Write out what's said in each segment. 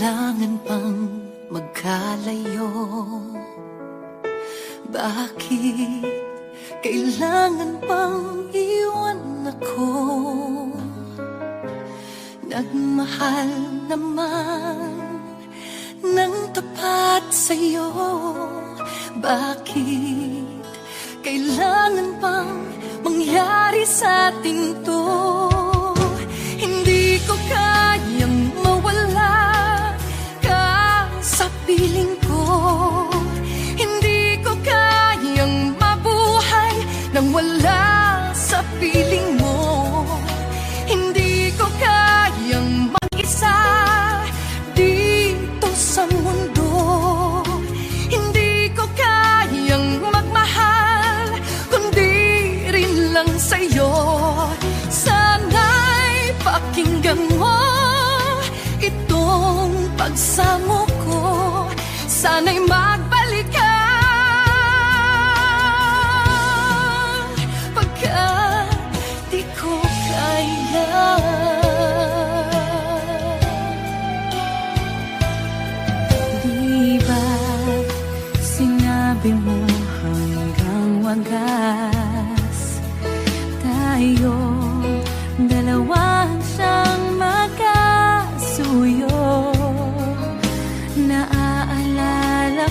kailangan pang magkalayo? Bakit kailangan pang iwan ako? Nagmahal naman ng tapat sa'yo. Bakit kailangan pang mangyari sa atin to? Hindi ko kayang mawala ka sa piling ko. Hindi ko kayang mabuhay nang wala sa piling mo. Hindi ko kayang mag-isa dito sa mundo. Hindi ko kayang magmahal kundi rin lang sa'yo. Sana'y pakinggan mo itong pagsamo ko. Sana'y magbalik ka pagkat di ko kaya. Di ba sinabi mo hanggang wagas tayo dalawa siyang magkasuyo? Naaalala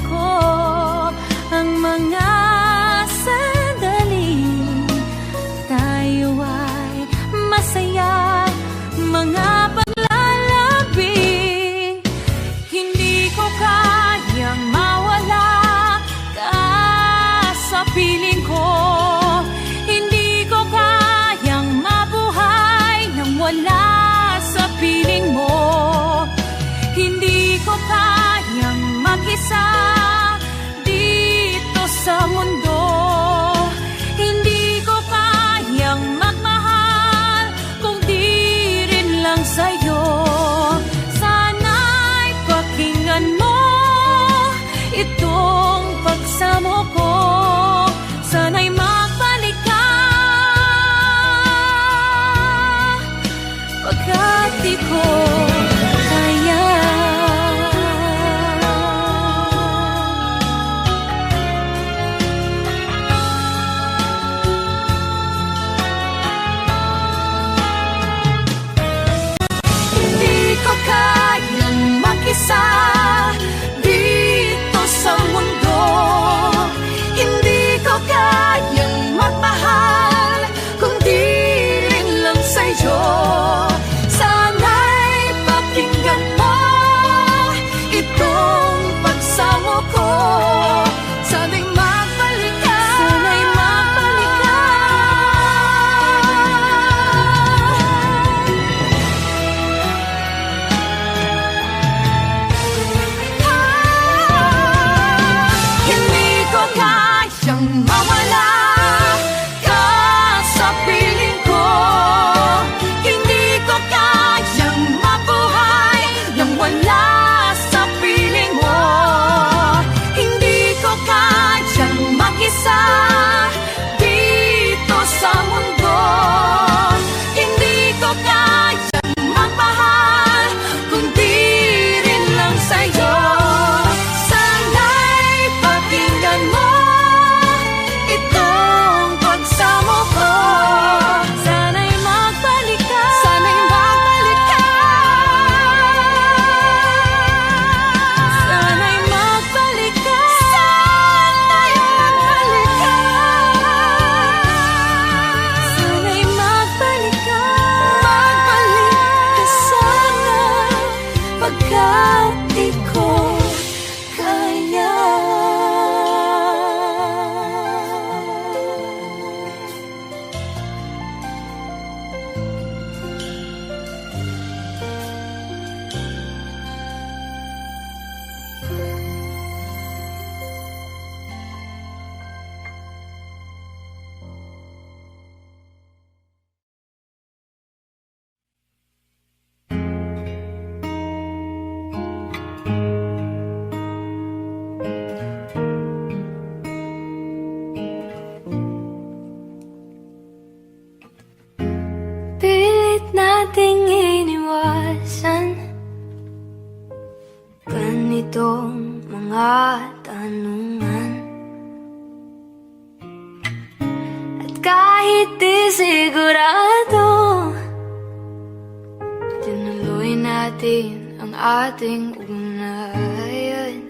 natin ang ating ugnayan.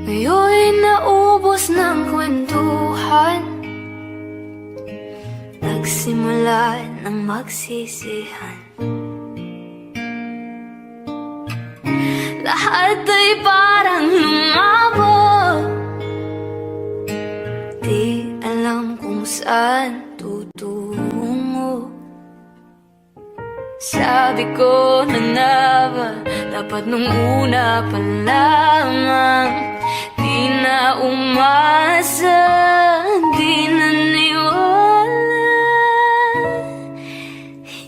Ngayon'y naubos ng kwentuhan, nagsimula ng magsisihan. Lahat ay parang lumabo, di alam kung saan tutungo. Sabi ko na nga ba, dapat nung una pa lamang. Di na umasa, di naniwala,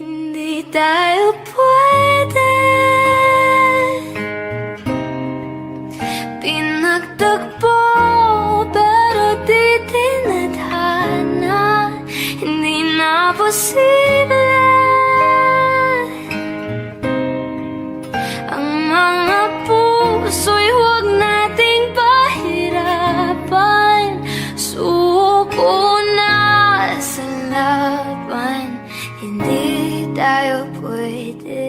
hindi tayo pwede. Pinagtagpo pero di tinadhana, hindi na posible. Ang mga puso'y huwag nating pahirapan, suko na sa laban, hindi tayo pwede.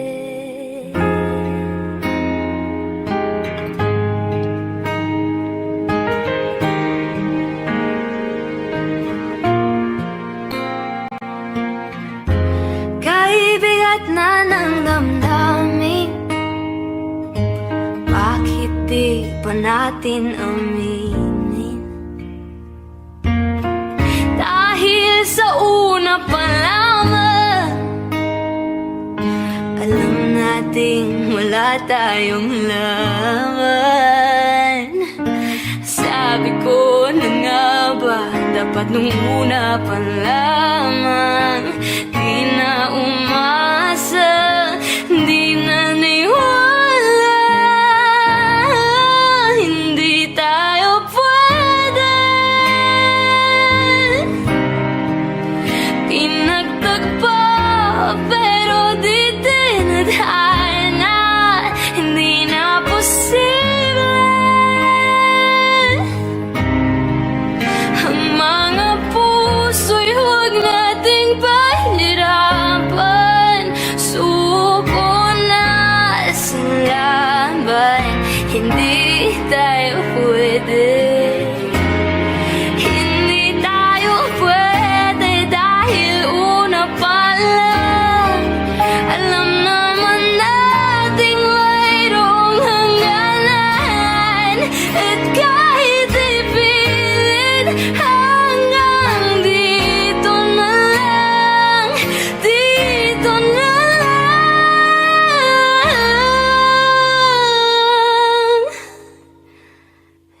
Kaibigat na ng damdamin, bakit di pa natin aminin? Dahil sa una pa lamang, alam nating wala tayong laban. Sabi ko na nga ba, dapat nung una pa lamang. Di na umasa, di na niwala, hindi tayo pwede. Pinagtagpo pero di tinadhana, hindi na posible. Ang mga puso'y huwag nating pahirapan, suko na sa laban, hindi tayo pwede. Hindi tayo pwede dahil una pa lang, alam naman nating mayroong hangganan. At kahit ipilit, hanggang dito na lang, dito na lang.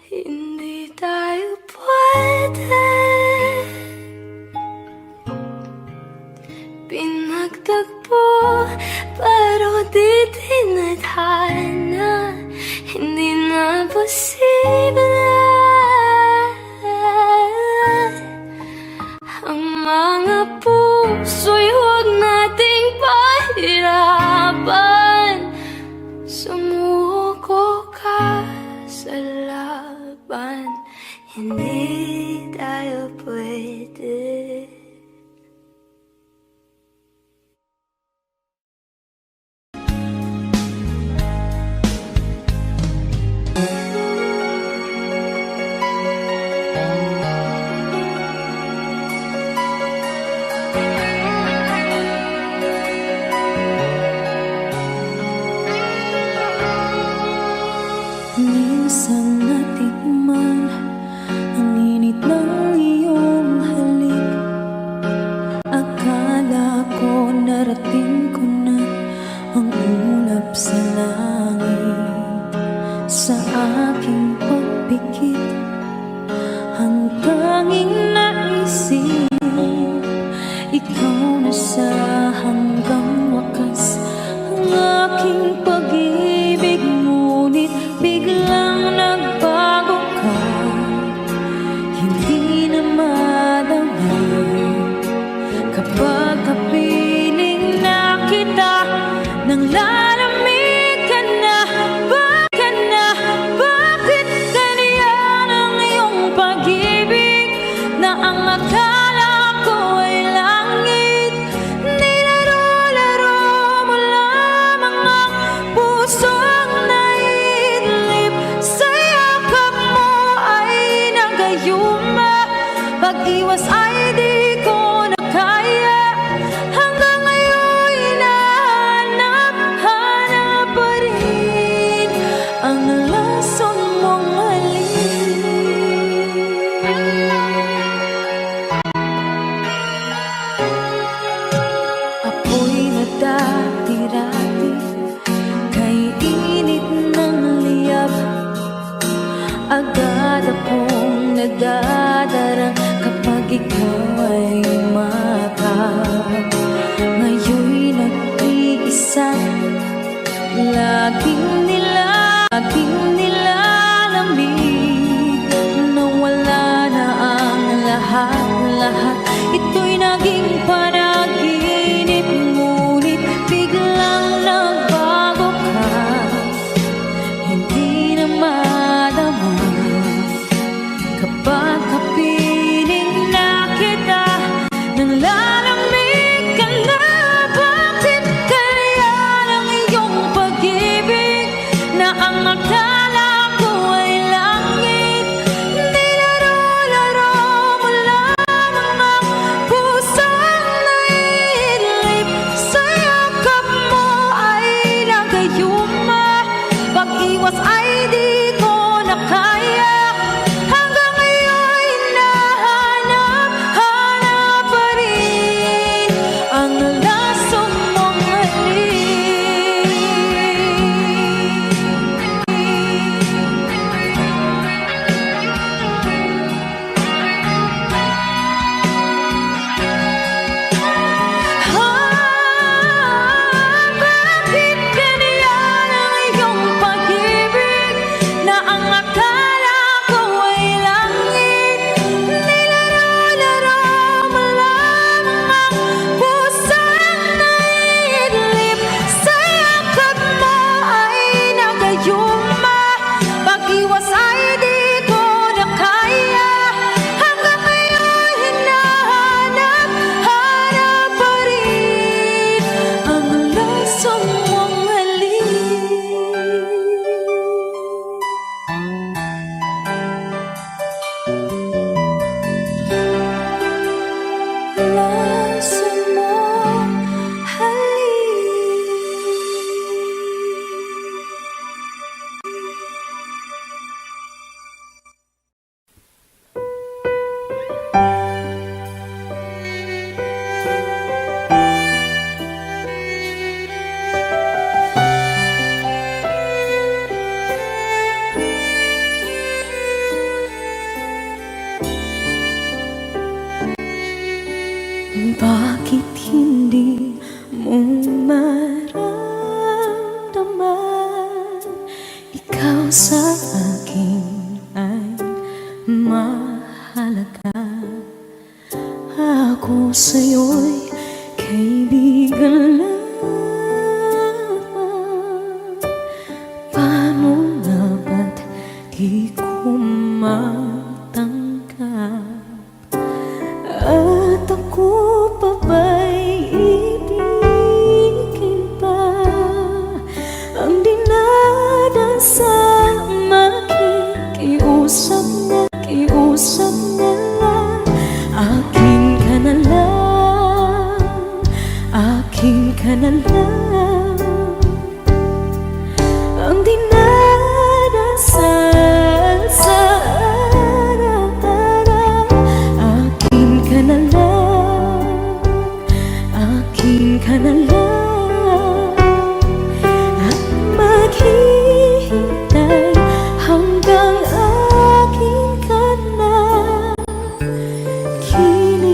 Hindi tayo pwede. Pinagtagpo pero di tinadhana, hindi na posible. Ang mga puso'y huwag nating pahirapan, sumuko ka sa laban, hindi tayo pwede. Minsan natikman ang init ng iyong halik. Akala ko narating ko na ang ulap sa langit. Sa aking pagpikit, ang tanging naisip, ikaw na sa hanggang wakas. Ang aking pag-ibig, ngunit biglang nagbago ka. Hindi na madama kapag kapiling na kita, nang lalamig ka na. Bakit ganyan ang iyong pag-ibig, na ang akala ko ay langit, nilaro-laro ikaw ay mata. Ngayon'y nag-iisa, laging nilalamig. Nawala na ang lahat-lahat, ito'y naging panaginip. Ngunit biglang nagbago ka, hindi na madama. Kapag kapiling na kita, nang lalamig ka na. Bakit kaya ang iyong pag-ibig na ang akala ko ay langit? Nilaro-laro mo lamang ang pusong naidlip. Sa yakap mo ay nagayuma, pag-iwas ay di ko na kaya. Hanggang ngayon hinahanap-hanap pa rin ang laso mong halik. Bakit ganyan ang iyong pag-ibig na ang akala ko ay langit? Nilaro-laro mo lamang ang pusong naidlip. Sa yakap mo ay nagayuma, pag-iwas ay di ko na kaya. Hanggang ngayon hinahanap-hanap pa rin ang laso mong halik. Laso mong halik. Bakit hindi mo maramdaman? Ikaw sa akin ay mahalaga. Ako sa'yo'y kaibigan lamang. Paano nga ba't di ko matanggap? At ako pa ba'y ibigin pa? Ang dinadasal, makikiusap na lang. Akin ka na lang, akin ka na lang. Ang dinadasal sa araw-araw. Akin ka na lang, akin ka na lang. At maghihintay hanggang akin ka na kinig.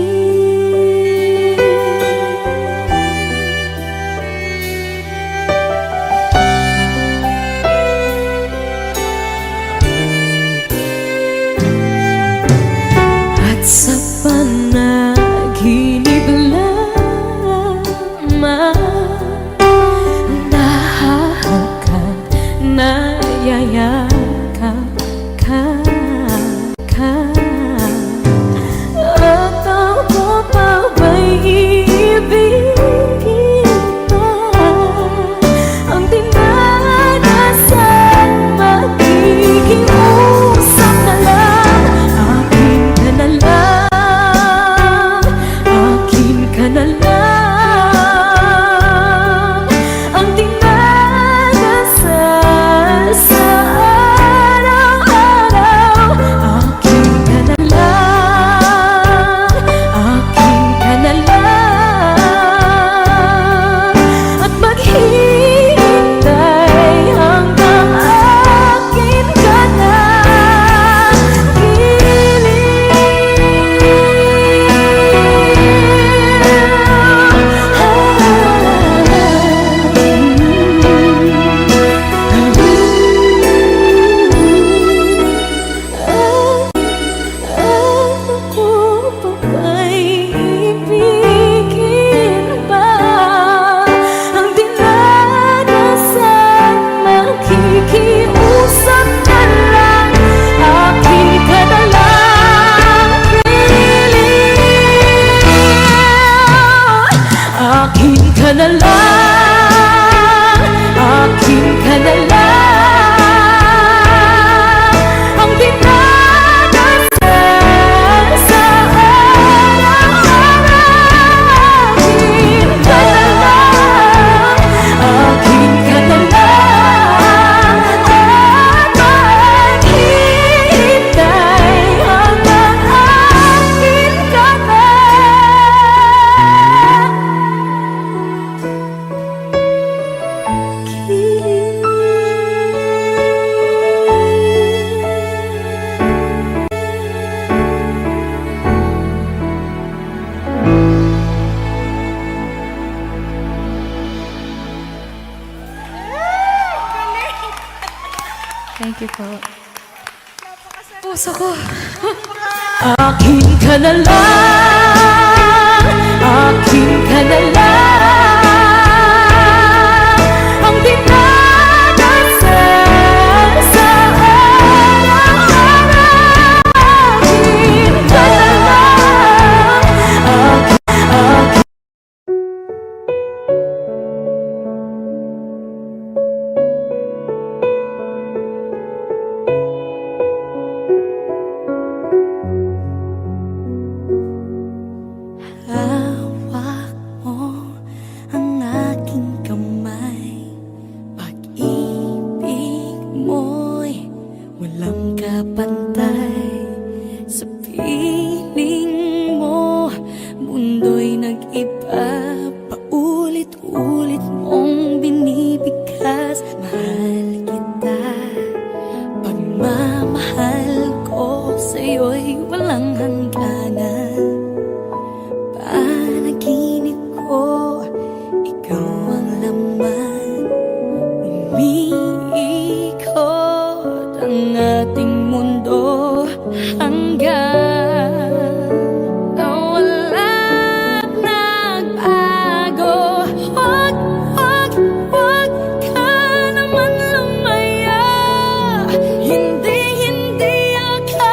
Thank you po. Puso ko. Akin ka na lang, akin ka na lang, ang dinadasal sa araw-araw. Akin ka na lang, akin. Hawak mo ang aking kamay, pag-ibig mo'y walang kapantay. Sa piling mo, mundo'y nag-iba, paulit-ulit mong binibigkas. Mahal kita, pagmamahal ko sa'yo'y walang hangganan. Panaginip ko, ikaw ang laman. Umiikot ang ating mundo hanggang nawala't nagbago. Wag, wag, wag ka naman lumaya. Hindi, hindi ako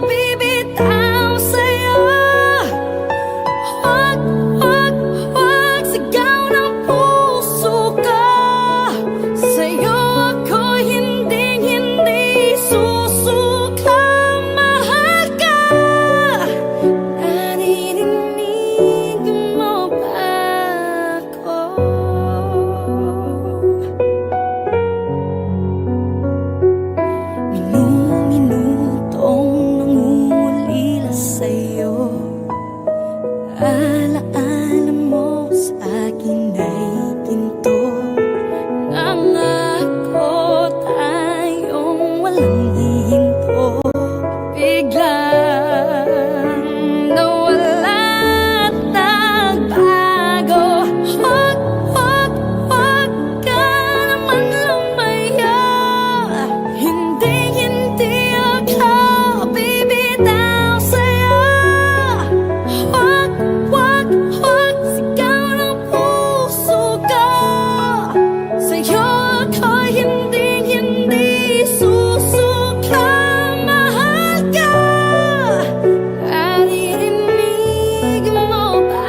bibitaw sa'yo. Wag, wag, wag, sigaw ng puso ko. Sa'yo ako hindi susuka. Mahal ka, naririnig mo ba ako? Minu-minutong nangungulila sa'yo. Alaala mo sa akin ay ginto. Nangako tayong walang hihinto. Biglang nawala't nagbago. Wag, wag, wag ka naman lumaya. Hindi, hindi ako bibitaw sa'yo. Wag, wag, wag, sigaw ng puso ko. Sa'yo ako hindi susuka. Mahal ka, naririnig mo ba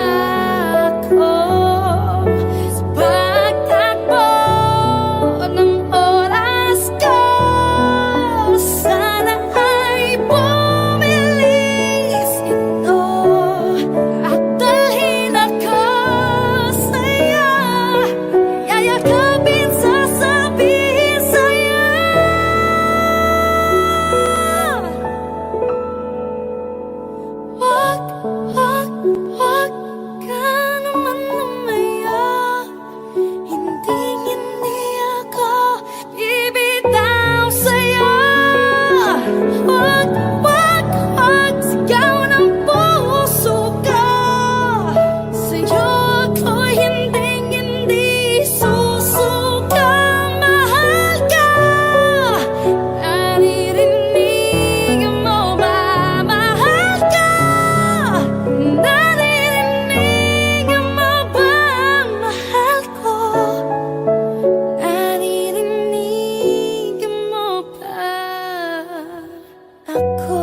ako? Sa pagtakbo ng oras ko, sana ay bumilis ito at dalhin ako sa'yo. Yayakapin, sasabihin sa'yo. Wag, wag, wag ka naman lumaya. Hindi, hindi ako bibitaw sa'yo. Wag, wag, wag, sigaw ng puso ko. Sa'yo ako hindi susuka. Mahal ka, naririnig mo ba? Mahal ka, naririnig mo ba? Mahal ko, naririnig mo ba ako?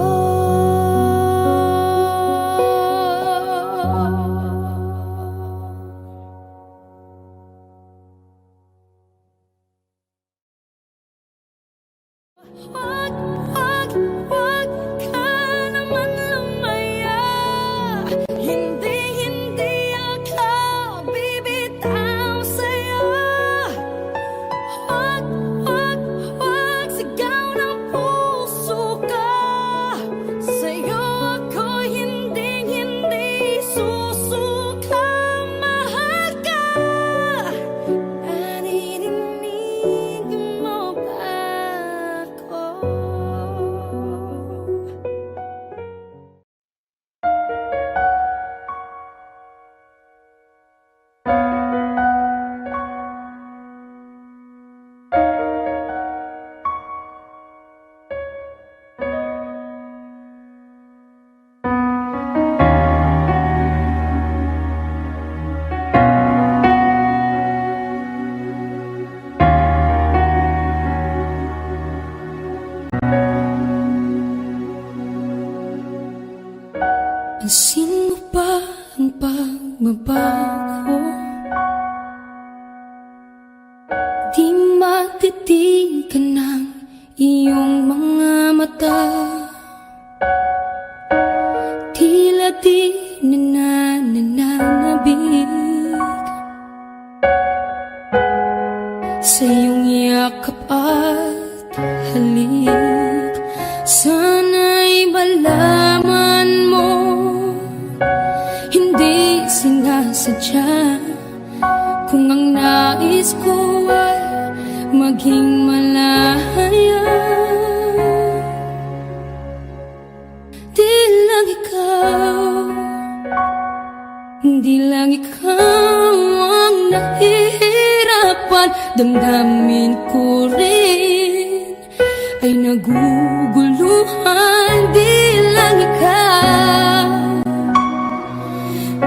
Wag, wag, wag ka naman lumaya. Hindi, hindi ako bibitaw sa'yo. Wag, wag, wag, sigaw ng puso ko. Sa'yo ako hindi susuka. Mahal ka, naririnig mo ba ako? Pagdating ka ng iyong mga mata, tila di nananabig sa iyong yakap at halik. Sana'y malaman mo, hindi sinasadya. Kung ang nais ko ay maging malaya, di lang ikaw, di lang ikaw ang nahihirapan. Damdamin ko rin ay naguguluhan. Di lang ikaw,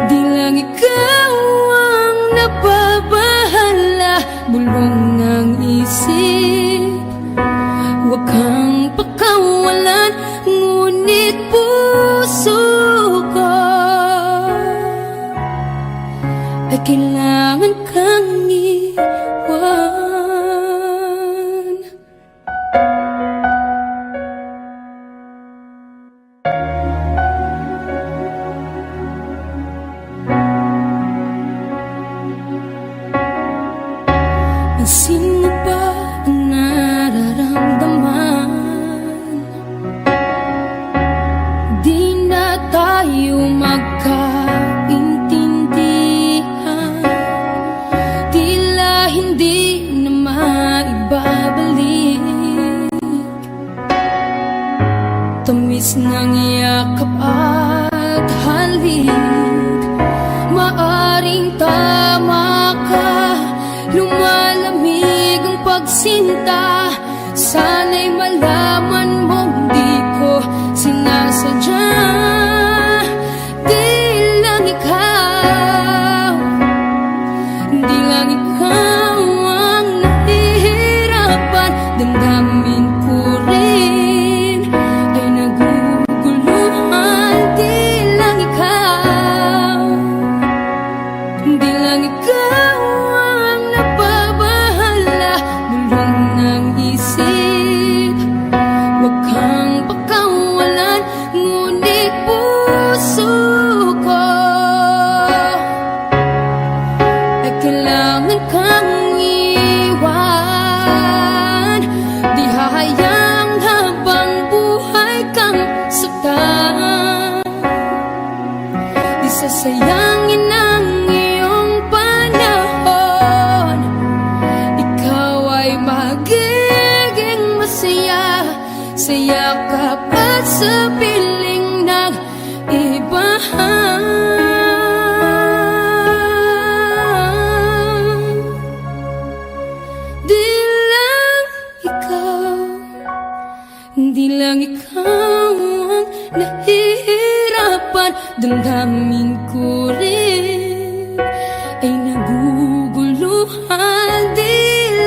di lang ikaw ang nababahala. Bulong ng isip, huwag kang pakawalan. Ngunit puso ko ay kailangan kang iwan. Pansin mo ba ang nararamdaman? Di na tayo magkaintindihan. Tila hindi na maibabalik tamis ng yakap at halik. Maaring tama ka, lumalamig ang pagsinta. Sana'y malaman mong di ko sinasadya. Di lang ikaw, di lang ikaw ang nahihirapan. Damdamin ko rin ay naguguluhan. Di lang ikaw, di lang ikaw ang nababahala. Bulong ng isip, huwag kang pakawalan. Ngunit puso ko ay kailangan kang iwan. Di hahayang habang buhay kang saktan. Di sasayangin ang iyong panahon. Ikaw ay magiging masaya sa yakap at sa piling ng iba. Di lang ikaw, di lang ikaw ang nahihirapan. Damdamin ko rin ay naguguluhan. Di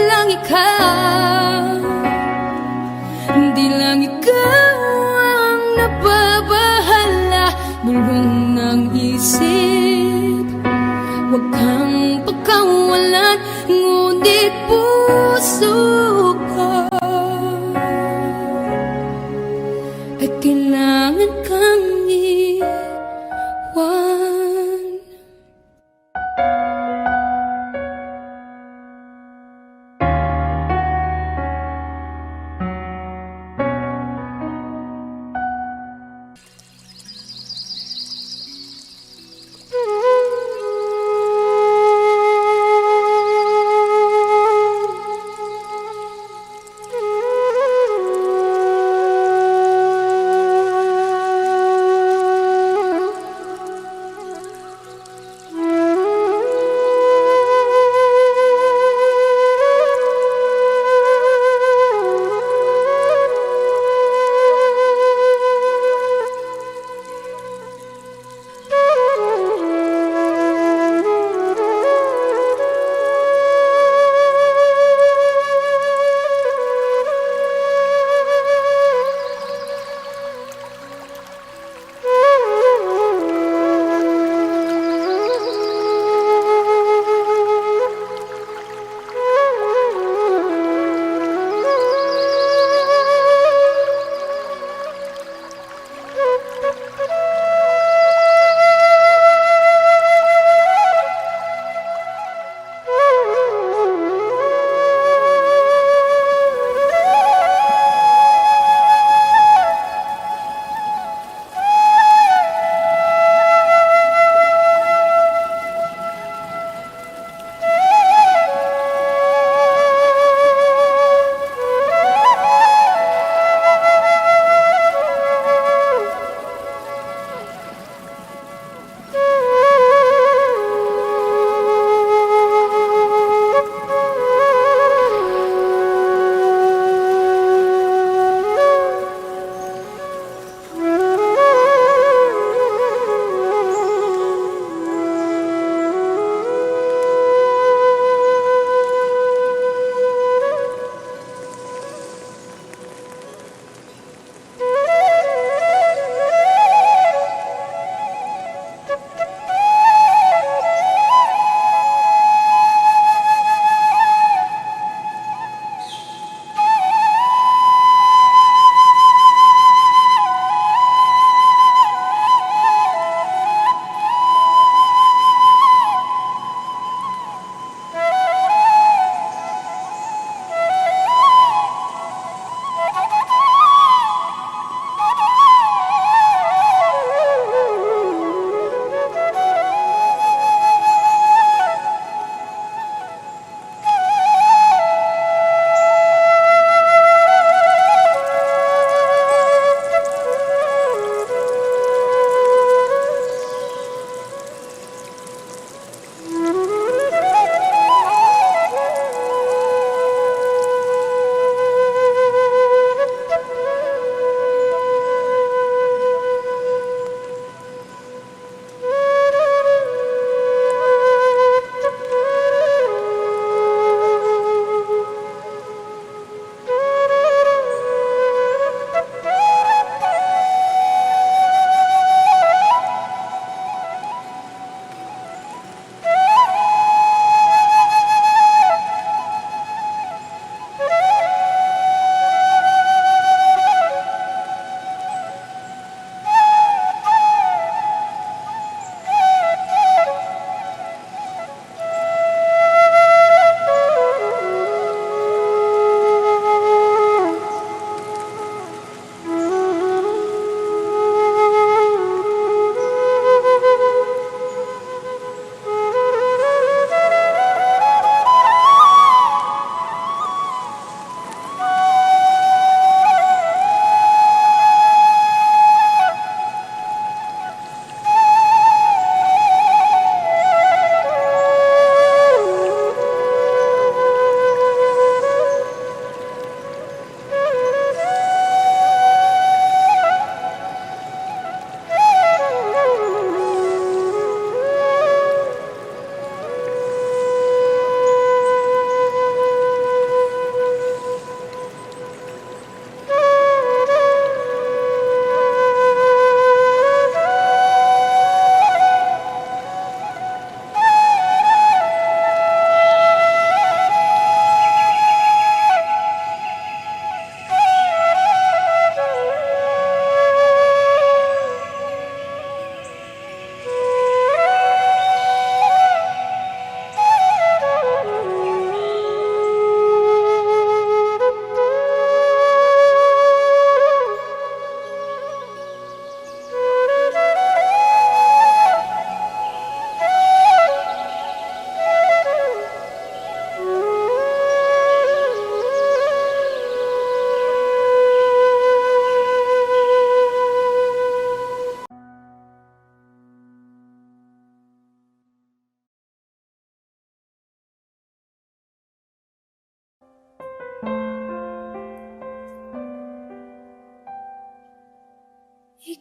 lang ikaw, di lang ikaw ang nababahala. Bulong ng isip, huwag kang pakawalan. Ngunit puso ko ay kailangan kang iwan.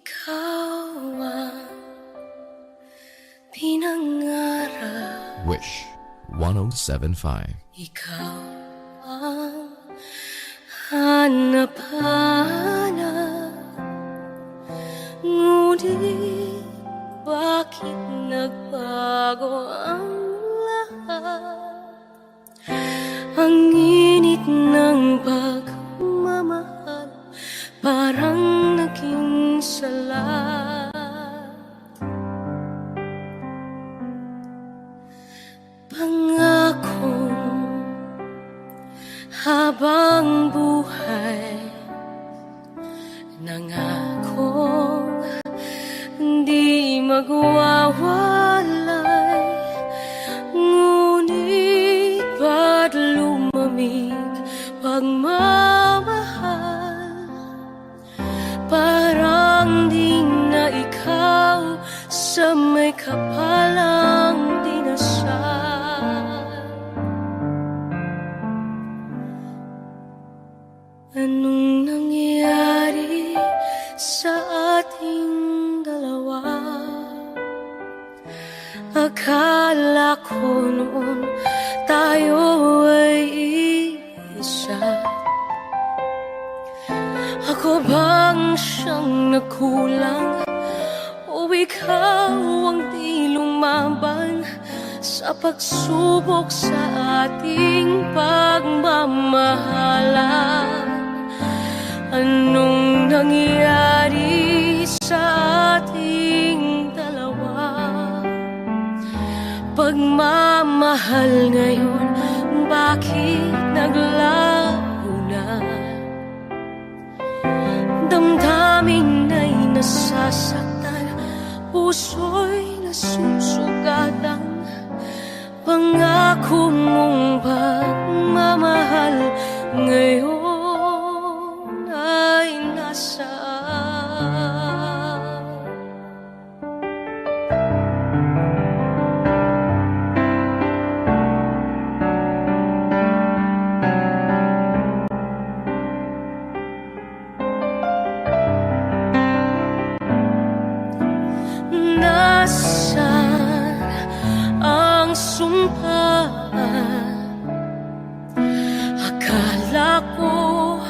ikaw ang pinangarap. Wish 1075. Ikaw ang hanap-hanap. Ngunit bakit nagbago ang lahat? Ang init ng pagmamahal parang naging sala. Pangakong habang buhay, nangakong di magwawalay. Ngunit ba't lumamig pagmamahal? Parang di na ikaw sa may kapalang dinasal. Anong nangyari sa ating dalawa? Akala ko noon tayo ay isa. Ako bang siyang nagkulang? O ikaw ang di lumaban sa pagsubok sa ating pagmamahalan? Anong nangyari sa ating dalawa? Pagmamahal ngayon, bakit naglaho na? Damdamin ay nasasaktan, puso'y nasusugatan. Pangako mong pagmamahal ngayon ay nasaan? Nasaan ang sumpaan? Akala ko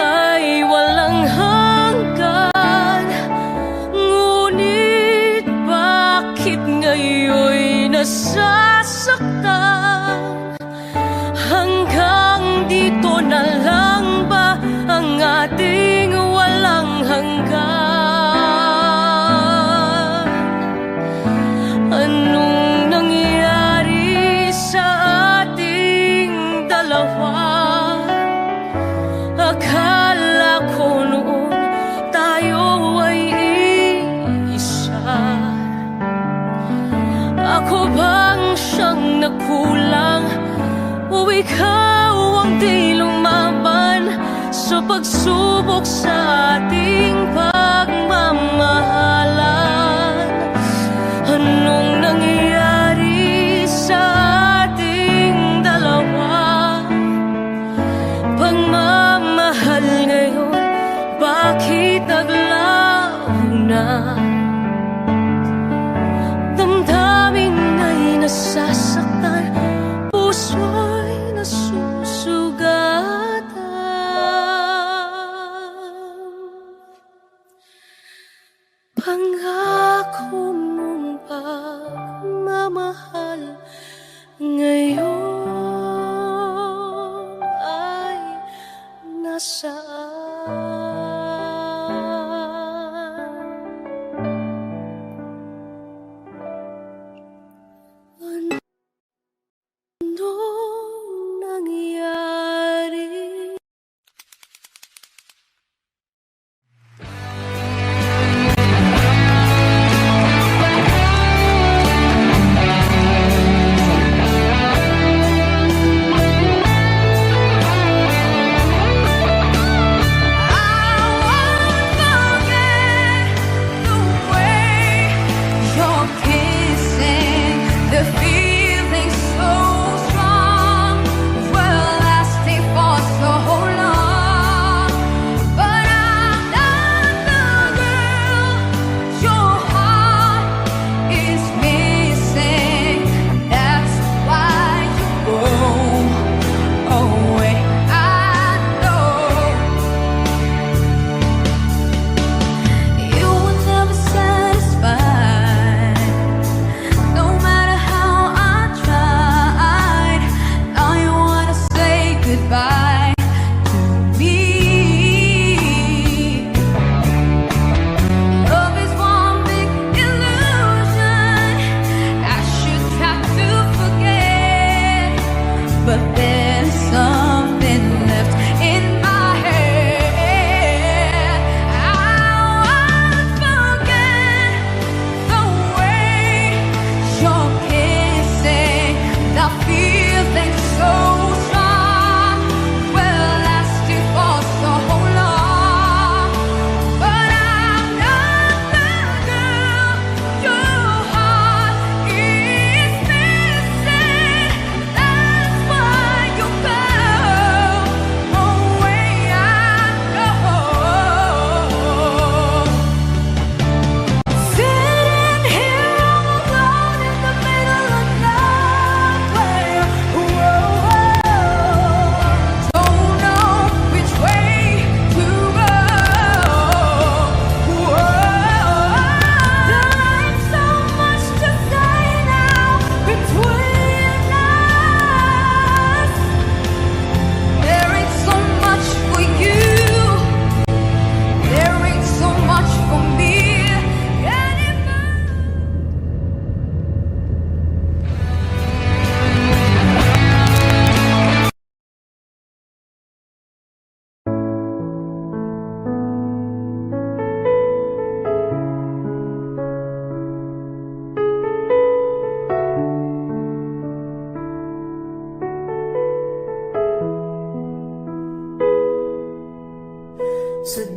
ay walang hanggan. Ngunit bakit ngayon'y nasasaktan? Hanggang dito na lang ba ang ating walang hanggan? Anong nangyari sa ating dalawa? Akala ko noon tayo ay isa. Ako bang siyang nagkulang? O ikaw ang di lumaban sa pagsubok sa ating pagmamahalan? Anong nangyari sa ating dalawa? Pagmamahal ngayon, bakit naglaho na? Damdamin ay nasasaktan, puso'y nasusugatan. Pangako mong pagmamahal ngayon ay nasaan? Anong nangyari?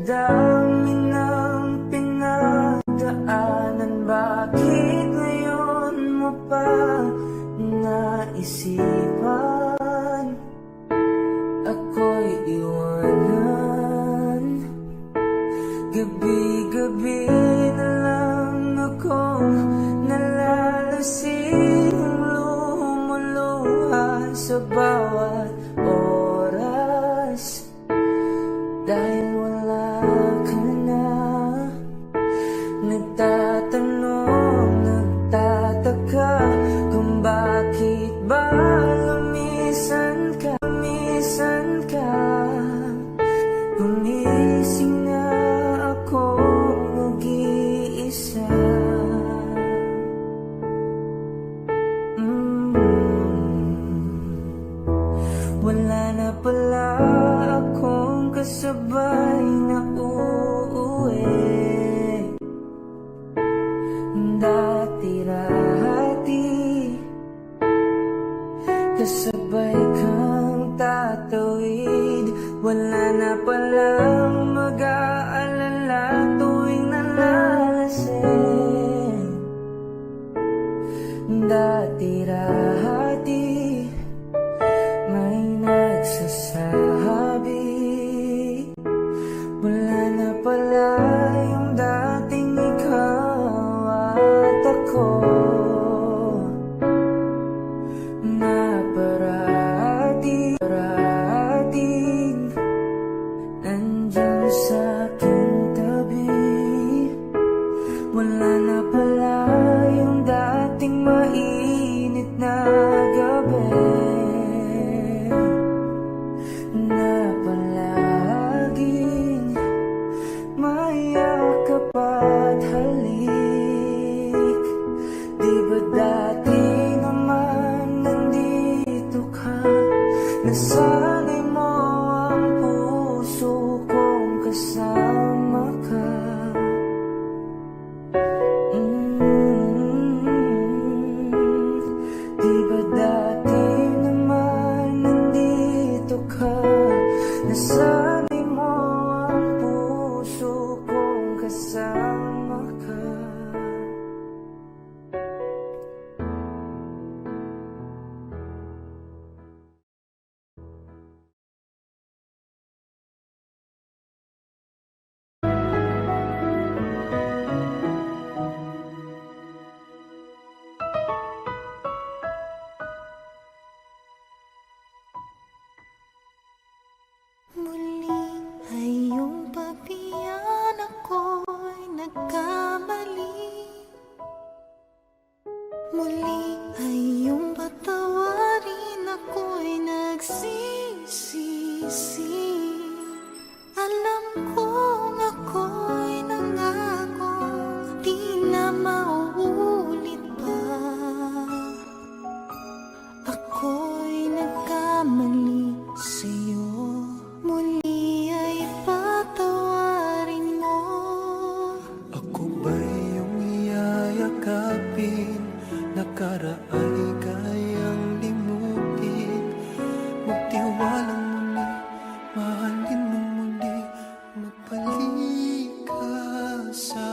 dami ng pinagdaanan, bakit ngayon mo pa naisipan ako'y iwanan? Gabi-gabi na lang akong nalalasing, lumuluha sa bawat oras dahil wala ka na. Nagtatanong, nagtataka kung bakit ba lumisan ka, lumisan ka. Gumising na ako mag-iisa. Wala na pala akong kasabay na uuwi. Dati-rati kasabay kang tatawid. Wala na palang mag-aalala tuwing nalalasing. Dati-rati may nagsasabi, wala na pala yung dating ikaw at ako, na parating nandyan sa aking tabi. Wala na pala yung dating mainit na gabi, na palaging mayakap at halik. Di ba dati naman nandito ka, nasanay mo ang puso kong kasama ka. Di ba dati naman nandito ka, nasanay mo ang puso kong kasama ka. Muling ay iyong pabiyan, ako'y nagkamali. Muling ay iyong patawarin, ako'y nagsisisi. Alam kong ako'y nangakong di na mauulit pa. Ako'y nagkamali sa'yo. Muli ay patawarin mo. Ako ba'y iyong iyayakapin? Nakaraay kayang limutin. Magtiwalang muli, mahalin mo muli. Magbalik ka sa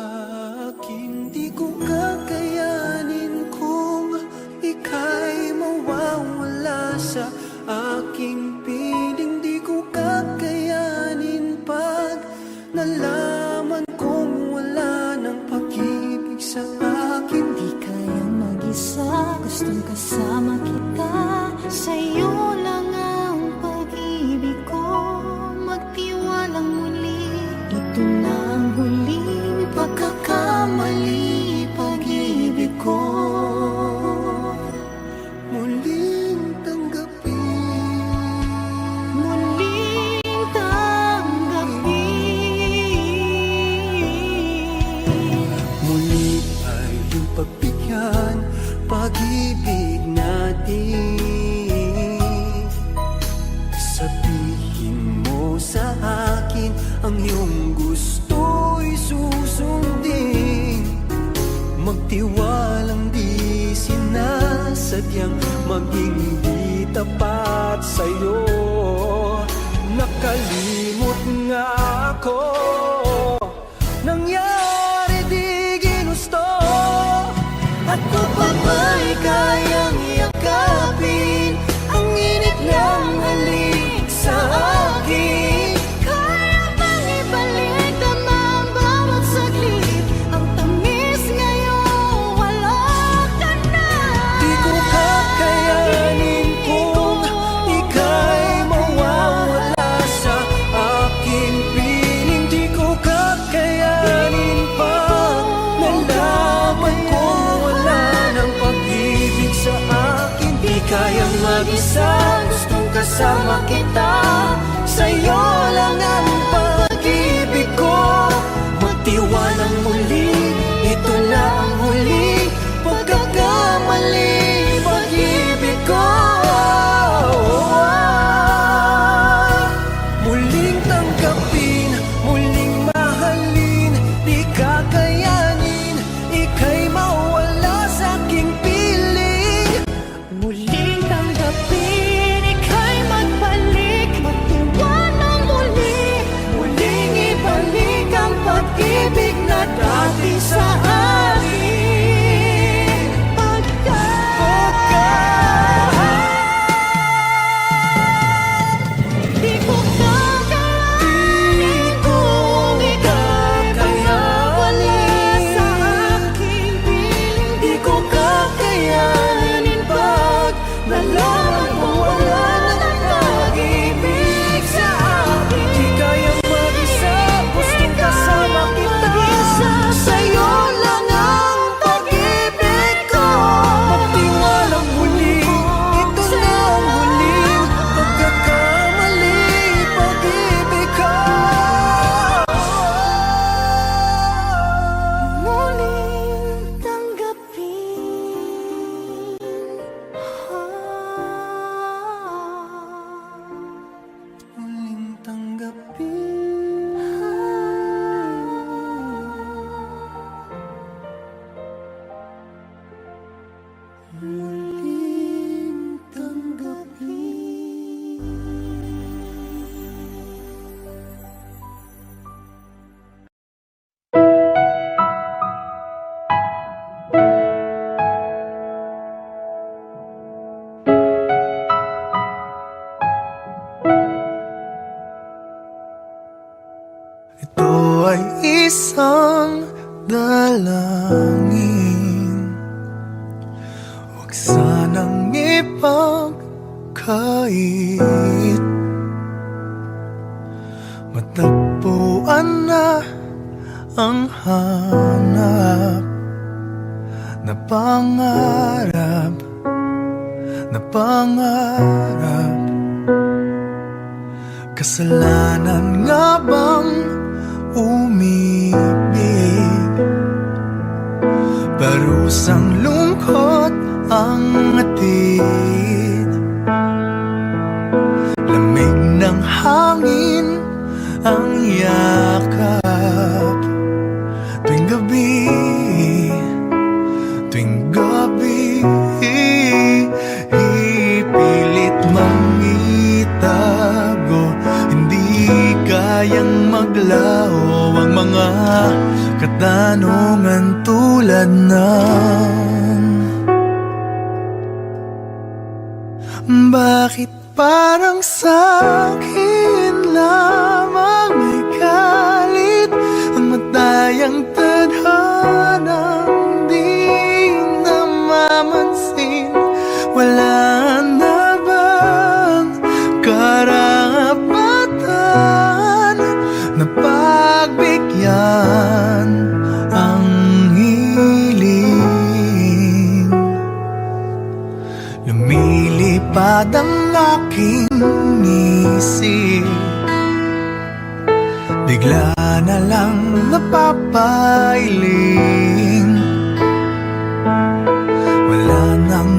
akin. Di ko kakayanin kung ika'y mawawala sa aking piling. Di ko kakayanin pag nalaman kong wala ng pag-ibig sa akin. Di kayang mag-isa, gustong kasama kita. Sa'yo lang ang pag-ibig ko. Magtiwalang muli, ito na ang huling pagkakamali. Pag-ibig ko Muling tanggapin, muling tanggapin. muli ay iyong pagbigyan pag-ibig natin. Sabihin mo sa akin ang iyong gusto'y susundin. Magtiwalang di sinasadyang maging di tapat sa'yo. Nakalimot nga ako mag-isa, gustong kasama kita. Sa'yo lang ang pag-ibig ko. Magtiwalang muli, ito na ang huli pagkakamali, pag-ibig ko. Muling tanggapin, muling mahalin, di kakayanin, ika'y mawala sa aking piling. Muling tanggapin, ika'y magbalik, magtiwalang muli, Muling ibalik ang pag-ibig na dati sa akin. di ko kakayanin kung ika'y wala sa aking piling. Di ko kakayanin pag nalaman mo wala ng pag-ibig sa akin. Di kayang mag-isa, gustong kasama kita. Sa'yo lang ang pag-ibig ko. Magtiwalang muli, ito na ang huling pagkakamali, pag-ibig ko. Muling tanggapin, Muling tanggapin. Muling tanggapin. Ito ay isang dalangin, huwag sanang ipagkait. Matagpuan na ang hanap na pangarap, na pangarap. Kasalanan nga bang umibig? Parusang lungkot ang atid, lamig ng hangin ang yakap. Tuwing gabi, tuwing gabi, ipilit mang itago, hindi kayang maglaho ang mga katanungan tulad ng bakit parang sa'kin lamang may galit ang matayang tadhanang di namamansin? Wala na bang karapatan na pagbigyan ang hiling? Lumilipad ang aking isip, bigla na lang napapailing. Wala nang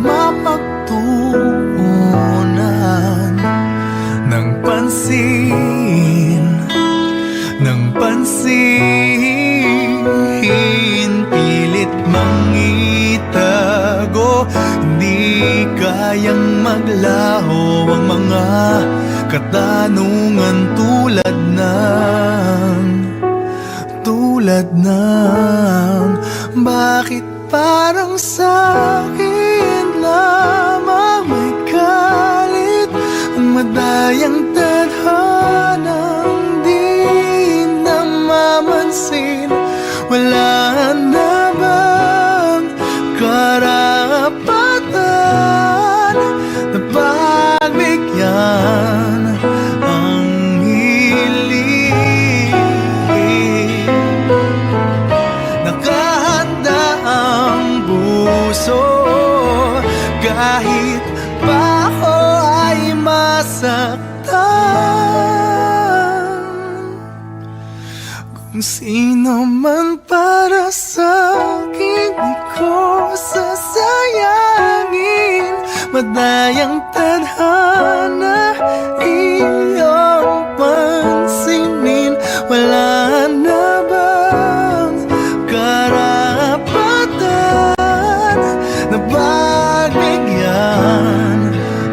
mapagtuunan ng pansin, ng pansin. Pilit mang itago, hindi kayang maglaho ang mga katanungan tulad ng bakit parang sa'kin lamang may galit ang madayang tadhanang di namamansin? Wala na bang karapatan na pagbigyan ang hiling? Nakahanda ang puso kahit pa nasaktan. Kung sino man para sa'kin, di ko sasayangin. Madayang tadhana, iyong pansinin. Wala na bang karapatan na pagbigyan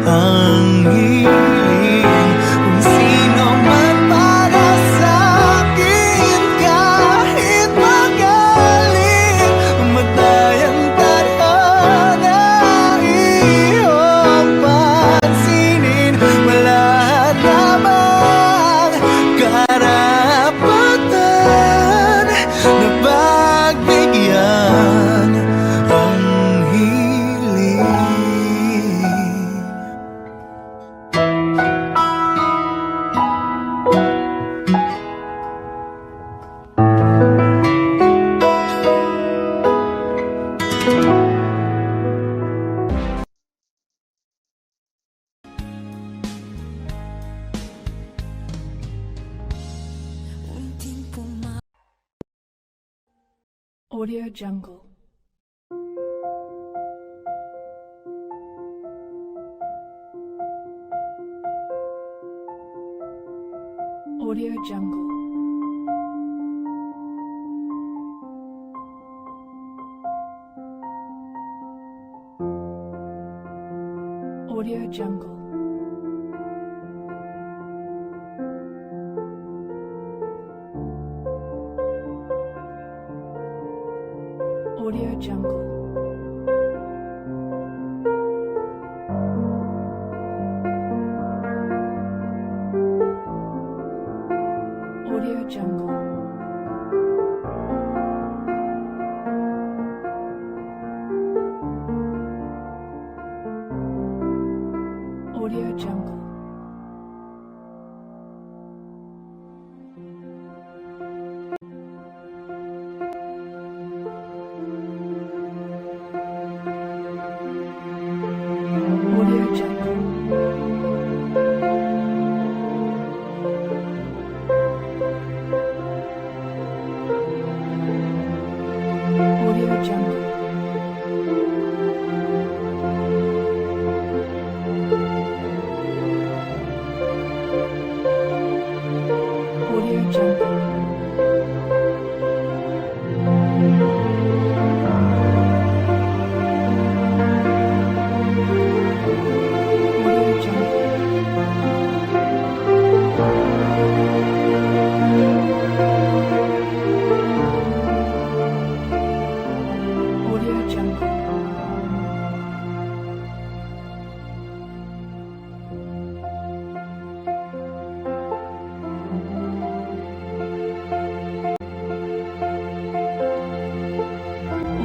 ang hiling? Kung sino man para sa'kin, kahit magaling, madayang tadhana, iyong pansinin. Wala na bang karapatan na pagbigyan ang hiling? Audio Jungle. Audio Jungle. Audio Jungle. Audio Jungle. Audio Jungle. Audio Jungle. Audio Jungle. Audio Jungle. Audio Jungle. Audio Jungle.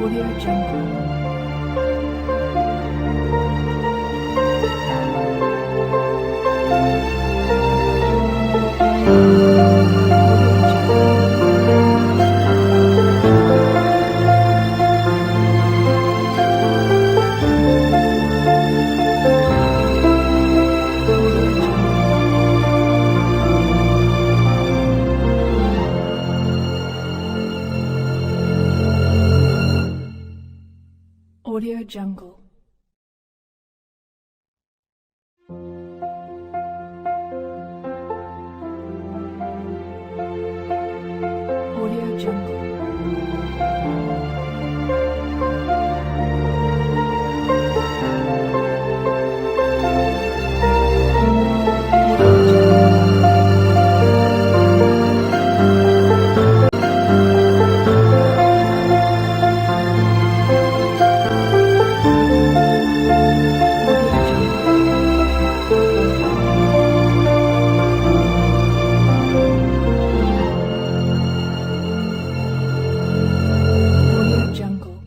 Audio Jungle. Audio Jungle. Audio Jungle. Audio Jungle. Audio Jungle.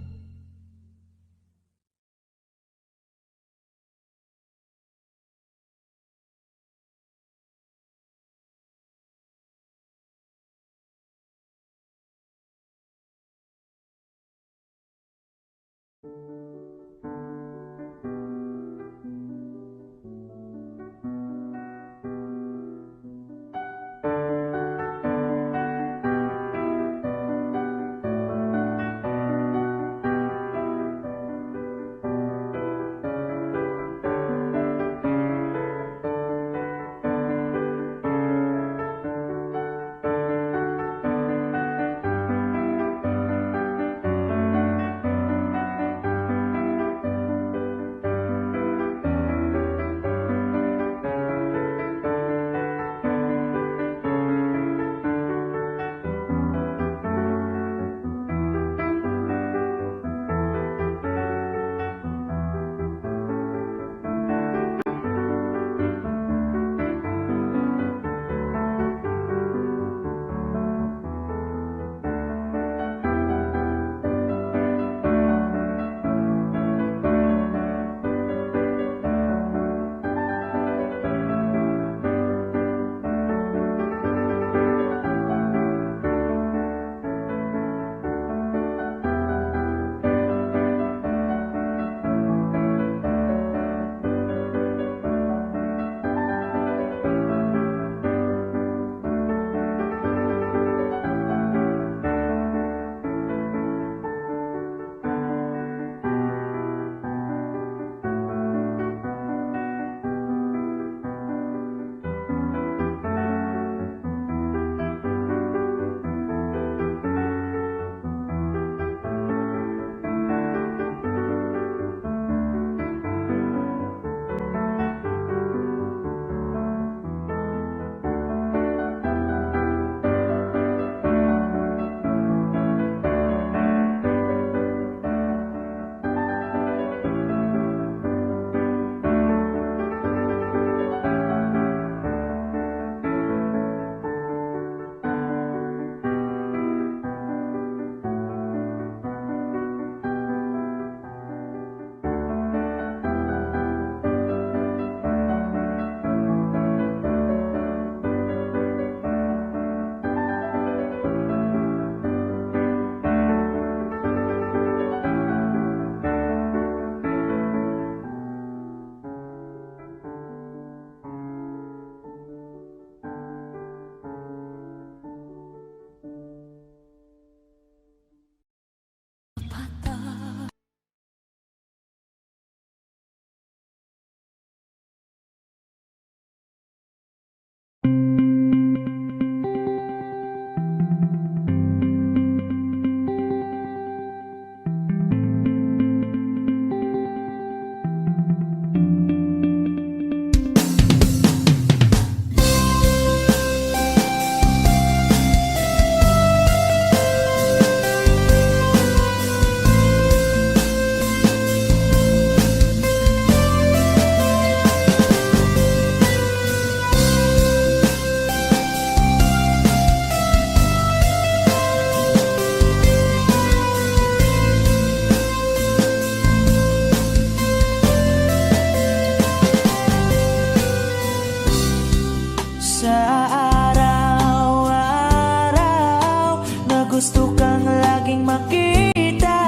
sa araw-araw na gusto kang laging makita.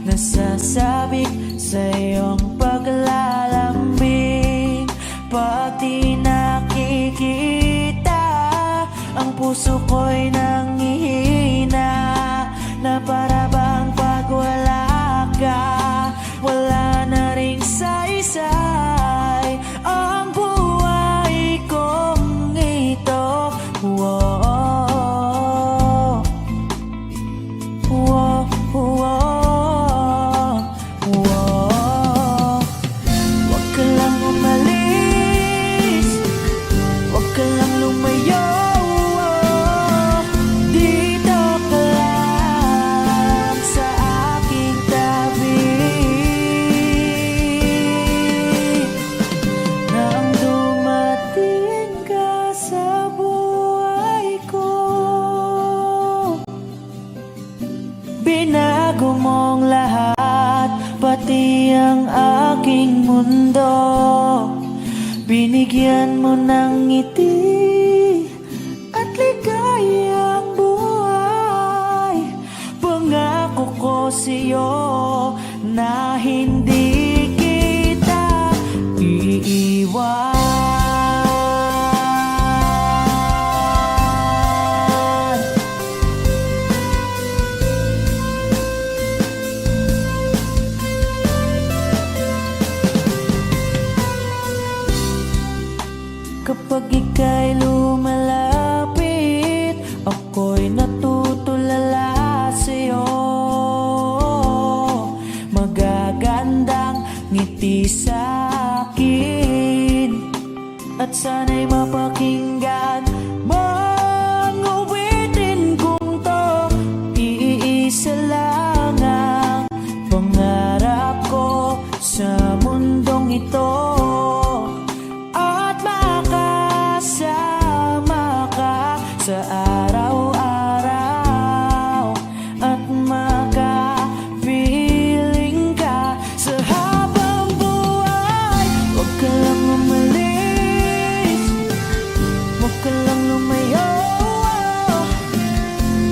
Nasasabik sa iyong paglalambing, pag di nakikita, ang puso ko'y nanghihina. Na para bang pag wala ka, wala na ring saysay ang buhay kong ito. Whoa, whoa, whoa, whoa. Huwag ka lang umalis, huwag ka lang lumayo. Dito ka lang sa aking tabi. Nang dumating ka sa buhay ko, binago mong lahat, pati ang aking mundo. Binigyan mo ng ngiti at ligayang buhay. Pangako ko sa'yo na hindi kita iiwan. Kapag ika'y lumalapit, ako'y natutulala sa'yo. Magagandang ngiti sa'kin, at sana'y mapakinggan mong uwitin kong to. Iisa lang ang pangarap ko sa mundong ito, at makasama ka sa araw-araw, at makapiling ka sa habang buhay. Huwag ka lang umalis, huwag ka lang lumayo.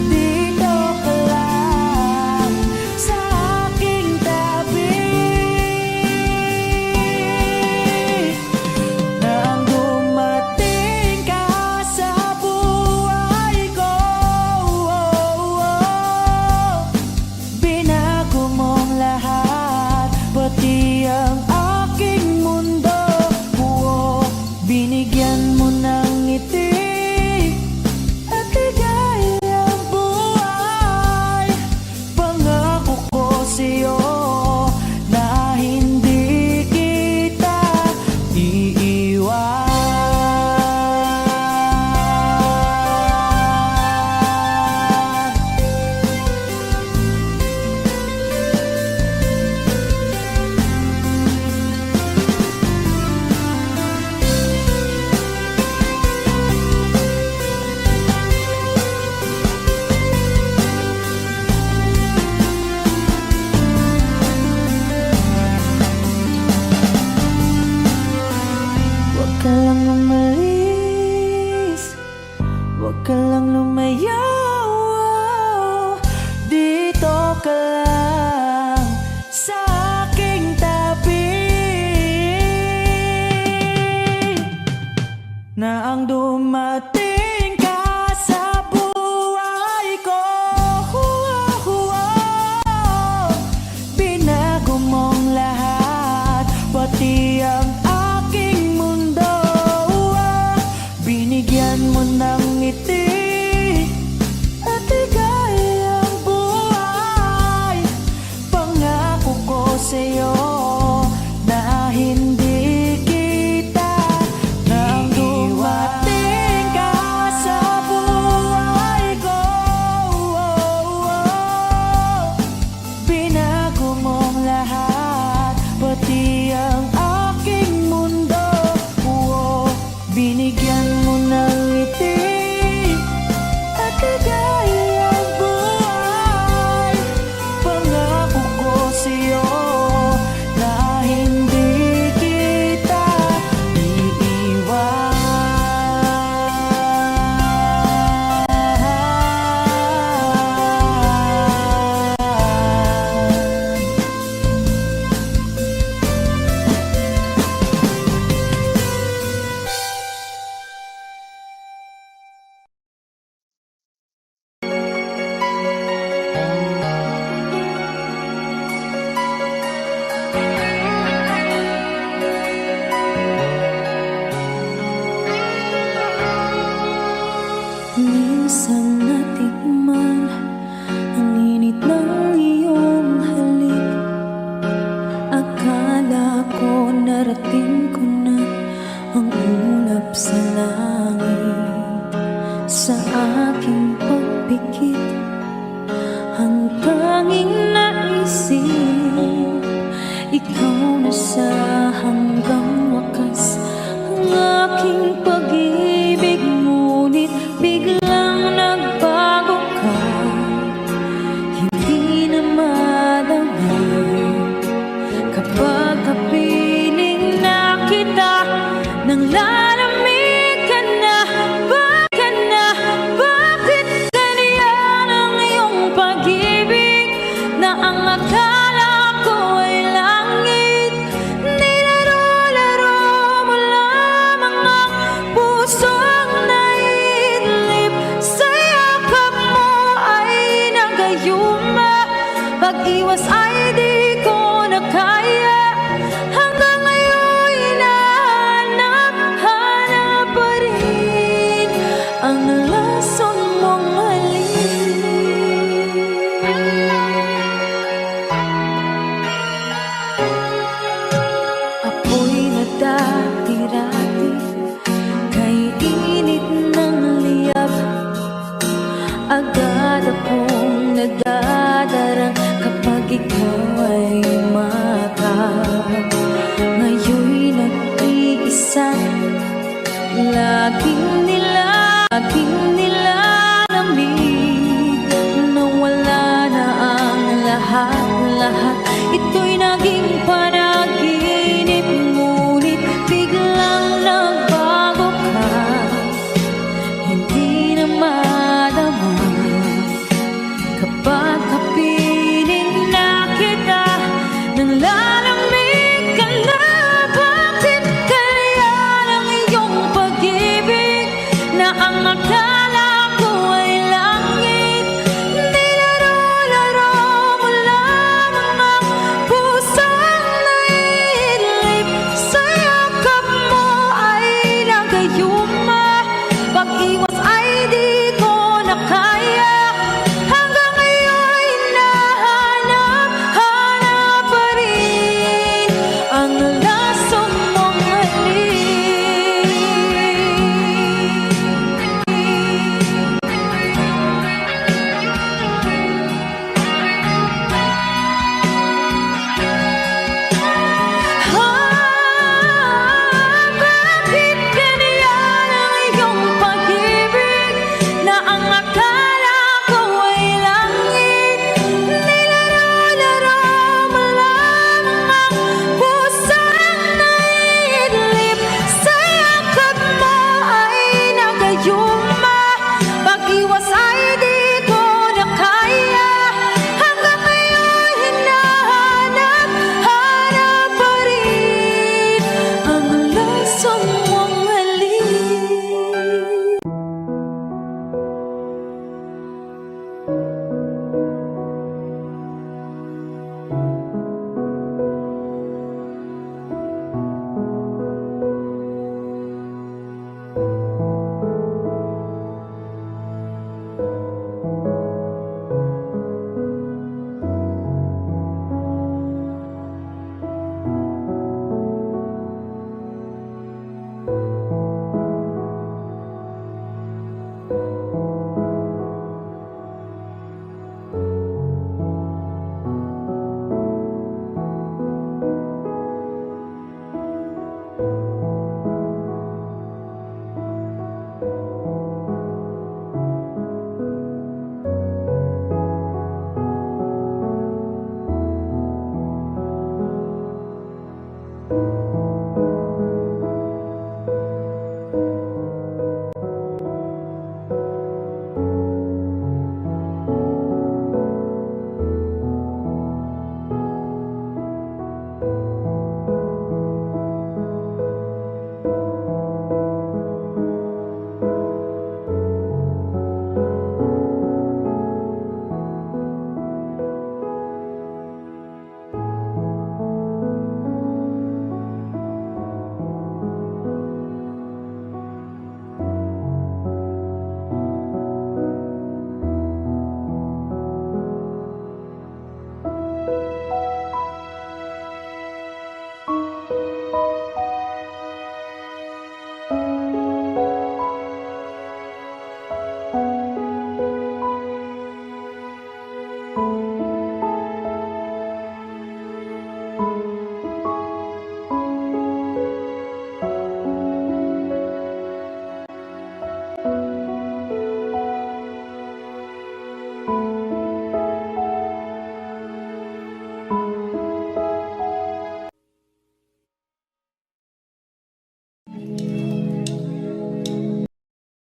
Dito ka lang sa aking tabi. Nang dumating ka sa buhay ko, binago mong lahat, pati ang aking mundo. Binigyan mo ng ngiti at ligayang buhay. Pangako ko sa'yo na hindi kita iiwan. Huwag ka lang umalis, huwag ka lang lumayo. Dito ka lang sa aking tabi. Na ang dumating ka sa buhay ko, binago mong lahat, pati ang aking mundo. Binigyan mo ng ngiti at ligayang buhay. Pangako ko sa'yo na hindi kita nang dumating ka sa langit, sa aking pagpikit, ang tanging naisip, ikaw na sa hanggang wakas, ang aking